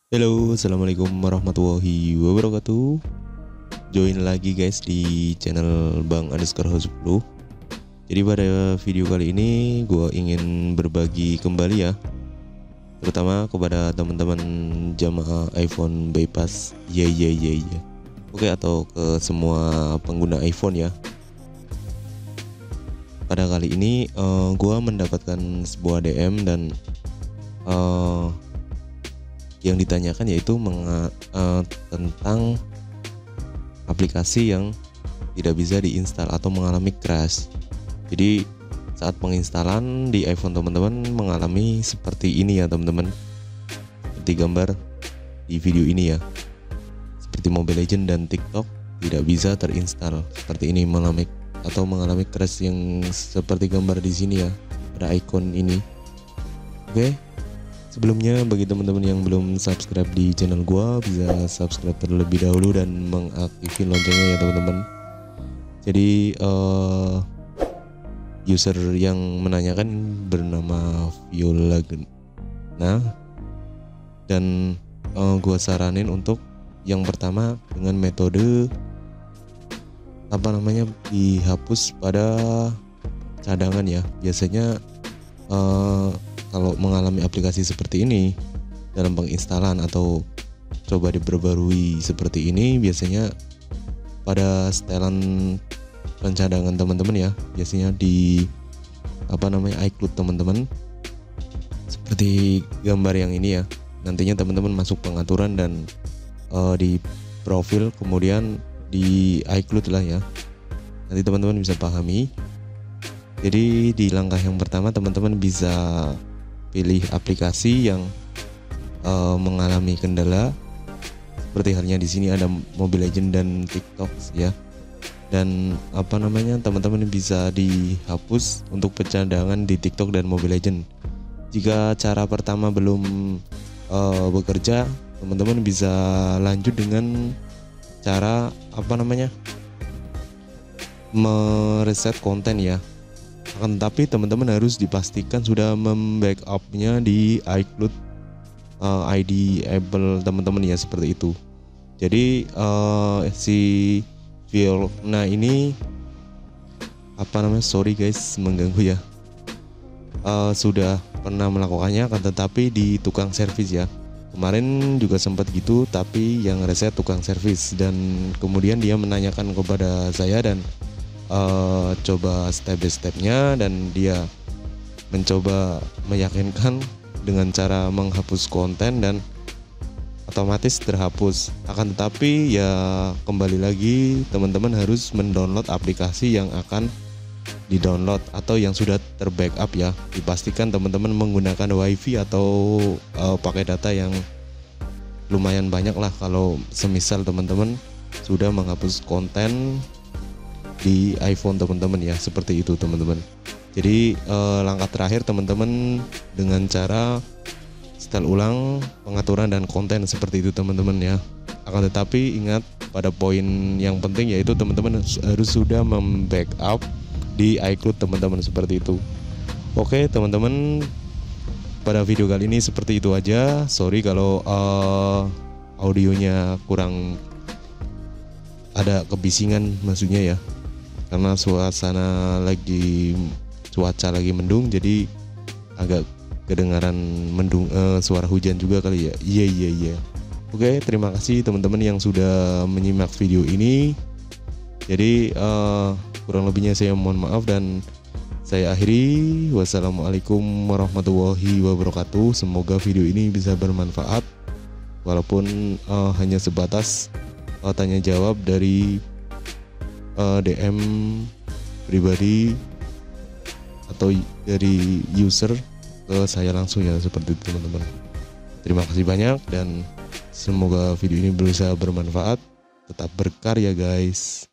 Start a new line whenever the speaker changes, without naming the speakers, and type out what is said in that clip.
Halo, assalamualaikum warahmatullahi wabarakatuh. Join lagi guys di channel Bang Underscore House 10. Jadi pada video kali ini gue ingin berbagi kembali ya, terutama kepada teman-teman jamaah iPhone bypass ya. Oke, atau ke semua pengguna iPhone ya. Pada kali ini gue mendapatkan sebuah DM dan yang ditanyakan yaitu tentang aplikasi yang tidak bisa diinstal atau mengalami crash. Jadi saat penginstalan di iPhone teman-teman mengalami seperti ini ya teman-teman, seperti gambar di video ini ya, seperti Mobile Legends dan TikTok tidak bisa terinstall seperti ini, mengalami crash yang seperti gambar di sini ya, pada icon ini. Oke, sebelumnya bagi teman-teman yang belum subscribe di channel gua, bisa subscribe terlebih dahulu dan mengaktifkan loncengnya ya teman-teman. Jadi user yang menanyakan bernama Viola Gena, dan gua saranin untuk yang pertama dengan metode dihapus pada cadangan ya. Biasanya kalau mengalami aplikasi seperti ini dalam penginstalan atau coba diperbarui seperti ini, biasanya pada setelan pencadangan teman-teman ya, biasanya di iCloud teman-teman, seperti gambar yang ini ya. Nantinya teman-teman masuk pengaturan dan di profil, kemudian di iCloud lah ya, nanti teman-teman bisa pahami. Jadi di langkah yang pertama teman-teman bisa pilih aplikasi yang mengalami kendala, seperti halnya di sini ada Mobile Legends dan TikTok ya. Dan teman-teman bisa dihapus untuk pencadangan di TikTok dan Mobile Legends. Jika cara pertama belum bekerja, teman-teman bisa lanjut dengan cara mereset konten ya. Akan tetapi teman-teman harus dipastikan sudah membackupnya di iCloud ID Apple teman-teman ya, seperti itu. Jadi si Viola ini sorry guys mengganggu ya, sudah pernah melakukannya, akan tetapi di tukang servis ya. Kemarin juga sempat gitu, tapi yang reset tukang servis, dan kemudian dia menanyakan kepada saya dan coba step by stepnya, dan dia mencoba meyakinkan dengan cara menghapus konten dan otomatis terhapus. Akan tetapi ya kembali lagi, teman-teman harus mendownload aplikasi yang akan di-download atau yang sudah terbackup ya. Dipastikan teman-teman menggunakan WiFi atau pakai data yang lumayan banyak lah, kalau semisal teman-teman sudah menghapus konten di iPhone teman-teman ya, seperti itu teman-teman. Jadi langkah terakhir teman-teman dengan cara setel ulang pengaturan dan konten seperti itu teman-teman ya. Akan tetapi ingat pada poin yang penting, yaitu teman-teman harus sudah membackup di iCloud teman-teman, seperti itu. Oke teman-teman, pada video kali ini seperti itu aja. Sorry kalau audionya kurang ada kebisingan maksudnya ya, karena cuaca lagi mendung, jadi agak kedengaran mendung, suara hujan juga kali ya. Iya. Oke, terima kasih teman-teman yang sudah menyimak video ini. Jadi kurang lebihnya saya mohon maaf dan saya akhiri. Wassalamualaikum warahmatullahi wabarakatuh. Semoga video ini bisa bermanfaat, walaupun hanya sebatas tanya jawab dari DM pribadi atau dari user ke saya langsung ya, seperti itu teman-teman. Terima kasih banyak dan semoga video ini bisa bermanfaat. Tetap berkarya guys.